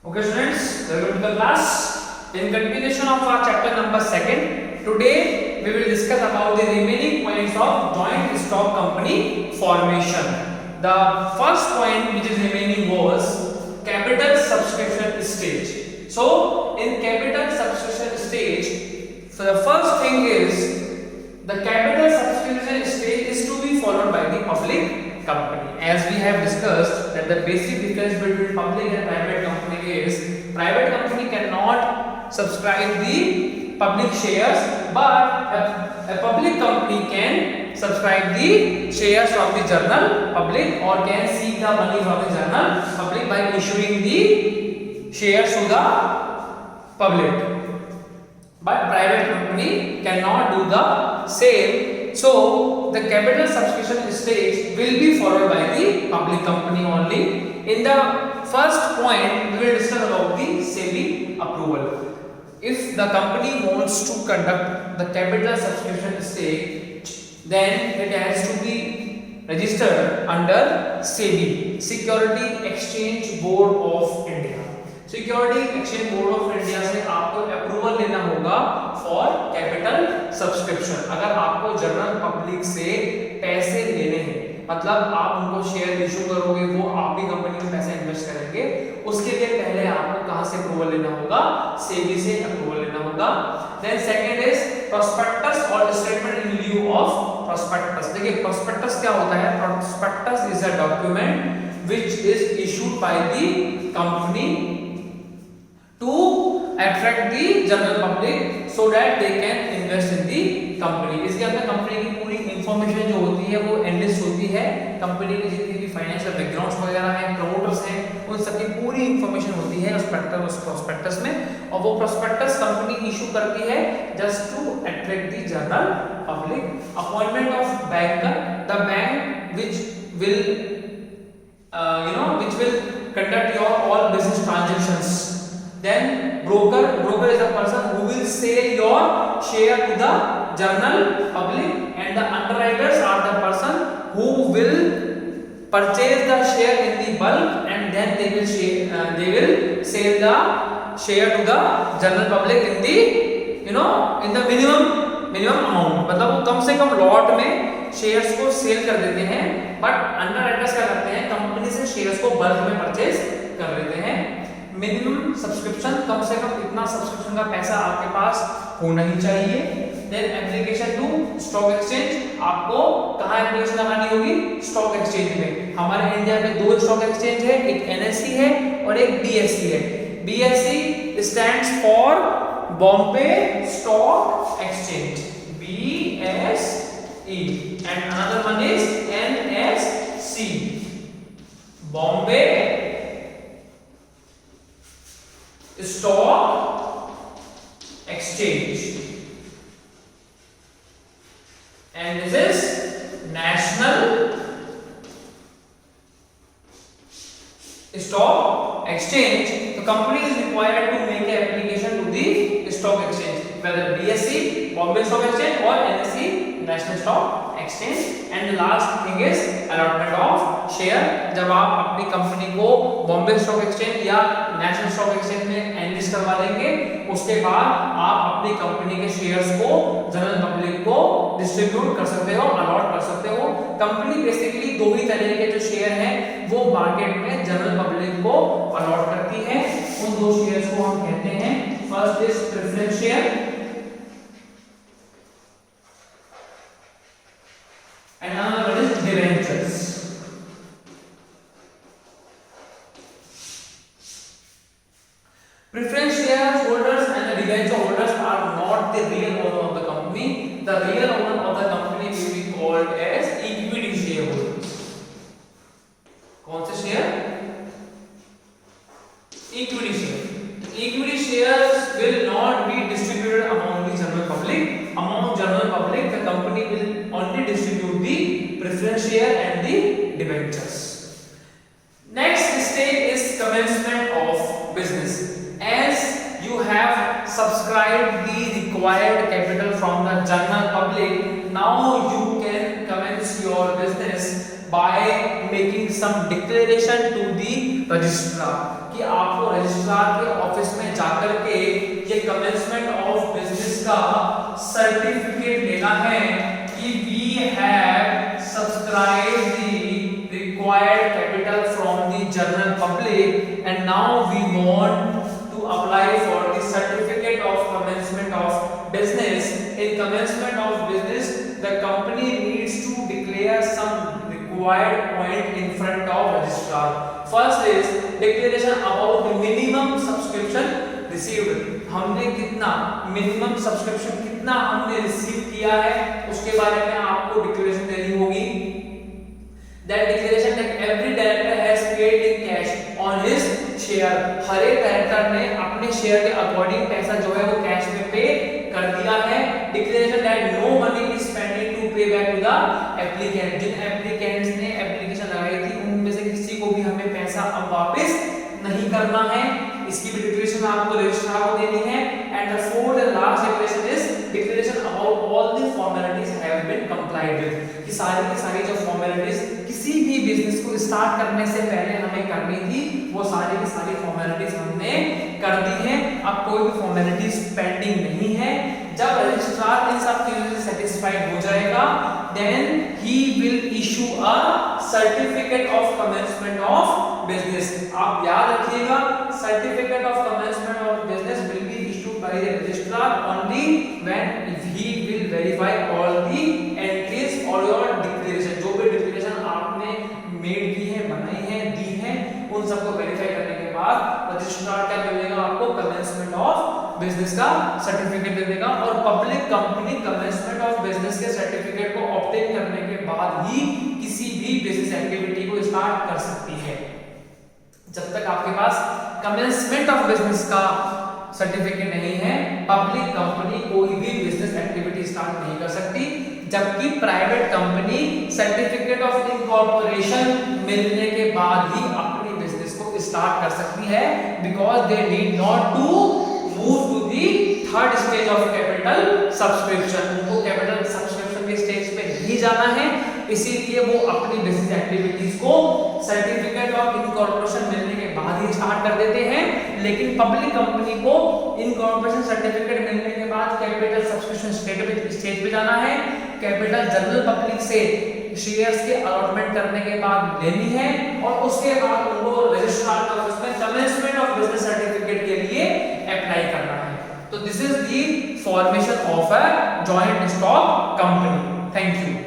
Okay students, welcome to the class. In continuation of our chapter number 2, today we will discuss about the remaining points of joint stock company formation. The first point which is remaining was capital subscription stage. So in capital subscription stage, so the first thing is the capital subscription stage is to be followed by the public company. As we have discussed that the basic difference between public and private company is private company cannot subscribe the public shares, but a public company can subscribe the shares from the general public or can seek the money from the general public by issuing the shares to the public. But private company cannot do the same. So the capital subscription stage will be followed by the public company only. In the first point, we will discuss about the SEBI approval. If the company wants to conduct the capital subscription stage, then it has to be registered under SEBI, Security Exchange Board of India. Security exchange board of India से आपको approval लेना होगा for capital subscription. अगर आपको general public से पैसे लेने हैं, मतलब आप उनको शेयर इशू करोगे, वो आप भी कंपनी में पैसा इन्वेस्ट करेंगे, उसके लिए पहले आपको कहां से अप्रूवल लेना होगा? सेबी से अप्रूवल लेना होगा। देन सेकंड इज प्रोस्पेक्टस और स्टेटमेंट इन लिeu ऑफ प्रोस्पेक्टस। देखिए प्रोस्पेक्टस क्या होता है? Prospectus is a document which is issued by the company to attract the general public so that they can invest in the company. इसके अंदर company की पूरी information जो होती है वो एनलिस्ट होती है, कंपनी की जितनी भी फाइनेंशियल बैकग्राउंड्स वगैरह हैं, प्रमोटर्स हैं, उन सबकी पूरी इंफॉर्मेशन होती है उस प्रोस्पेक्टस में, और वो प्रोस्पेक्टस कंपनी इशू करती है just to attract the general public. Appointment of banker, the bank which will which will conduct your all business transactions. Then broker is a person who will sell your share to the general public, and the underwriters are the person who will purchase the share in the bulk and then they will sell the share to the general public in the in the minimum amount, मतलब वो कम से कम lot में shares को cell कर देते हैं, but underwriters क्या करते हैं? कंपनी से शेयर्स को बल्क में परचेज कर लेते हैं। मिनिमम सब्सक्रिप्शन, कम से कम इतना सब्सक्रिप्शन का पैसा आपके पास होना ही चाहिए। Then application to stock exchange, आपको कहां एप्लीकेशन लगानी होगी? स्टॉक एक्सचेंज में। हमारे इंडिया में 2 स्टॉक एक्सचेंज है, एक एनएसई है और एक बीएसई है। BSE stands for Bombay stock exchange, BSE, and another one is NSE, Bombay stock exchange, and this is national stock exchange. The company is required to make an application to the stock exchange, whether BSE Bombay Stock Exchange or NSE National Stock Exchange. And the last thing is allotment of share. जब आप अपनी company को Bombay stock exchange या national stock exchange में analyst करवा लेंगे, उसके बाद आप अपनी कंपनी के शेयर्स को जनरल पब्लिक को डिस्ट्रीब्यूट कर सकते हो, अलॉट कर सकते हो। कंपनी बेसिकली 2 ही तरह के जो शेयर हैं वो मार्केट में जनरल पब्लिक को अलॉट करती है। उन 2 शेयर्स को हम कहते हैं, first is preference share and another one is debentures. Preference shareholders and the debenture holders are not the real owner of the company. The real owner of the company will be called as equity shareholders. कौन से share? Equity share. Equity shares will not be distributed among the general public. Among general public, the company will only distribute the preference share and the debentures. Next stage is commencement of business. As you have subscribed the required capital from the general public, now you can commence your business by making some declaration to the registrar कि आपको registrar के office में जाकर के ये commencement of business का certificate लेना है कि we have subscribed the required capital from the general public and now we want to apply for the certificate of commencement of business. In commencement of business, the company needs to declare some required point in front of registrar. First is declaration about the minimum subscription received. हमने कितना minimum subscription कितना हमने receive किया है उसके बारे में आपको डिक्लेरेशन देनी होगी. That declaration that every director has paid in cash on his share. हर एक डायरेक्टर ने अपने शेयर के अकॉर्डिंग पैसा जो है वो कैश में पे कर दिया है. Declaration that no money is pending to pay back to the applicant. जिन एप्लीकेंट्स ने एप्लीकेशन लगाई थी उनमें से किसी को भी हमें पैसा अब वापस नहीं करना है. इसकी भी डिक्लेरेशन आपको रजिस्ट्रार को देनी है. And the fourth and last declaration is declaration about all the formalities have been complied with. कि सारी की सारी जो फॉर्मेलिटीज किसी भी बिजनेस को स्टार्ट करने से पहले हमें करनी थी वो सारी की सारी फॉर्मेलिटीज हमने कर दी हैं. अब कोई भी फॉर्मेलिटीज पेंडिंग नहीं है. जब रजिस्ट्रार इन सब चीजों से सेटिस्फाइड हो जाएगा then he will issue a certificate of commencement of business. आप याद रखिएगा certificate of commencement of business will be issued by the registrar only when he will verify all the entries और your declaration. जो भी declaration आपने made की है बनाई है दी है उन सबको वेरीफाई करने के बाद रजिस्ट्रार क्या कर देगा आपको कमेंसमेंट ऑफ बिजनेस का सर्टिफिकेट दे देगा. और public company commencement of business के सर्टिफिकेट को ऑब्टेन करने के बाद ही किसी भी बिजनेस एक्टिविटी को स्टार्ट कर सकती है. जब तक आपके पास कमेंसमेंट ऑफ बिजनेस का सर्टिफिकेट नहीं है पब्लिक कंपनी कोई भी बिजनेस एक्टिविटी स्टार्ट नहीं कर सकती. जबकि private company certificate of incorporation मिलने के बाद ही अपनी बिजनेस को स्टार्ट कर सकती है because they need not to move to the third stage of capital subscription. उनको कैपिटल सब्सक्रिप्शन के स्टेज पे नहीं जाना है इसीलिए वो अपनी बिजनेस एक्टिविटीज को सर्टिफिकेट ऑफ इनकॉर्पोरेशन मिलने के बाद ही स्टार्ट कर देते हैं. लेकिन पब्लिक कंपनी को इनकॉर्पोरेशन सर्टिफिकेट मिलने के बाद कैपिटल सब्सक्रिप्शन स्टेज पे जाना है. कैपिटल जनरल पब्लिक से शेयर्स के अलॉटमेंट करने के बाद लेनी है और उसके बाद उनको रजिस्ट्रार के ऑफिस में कमेंसमेंट ऑफ बिजनेस सर्टिफिकेट के लिए अप्लाई करना है. तो this is the formation of a joint stock company. Thank you.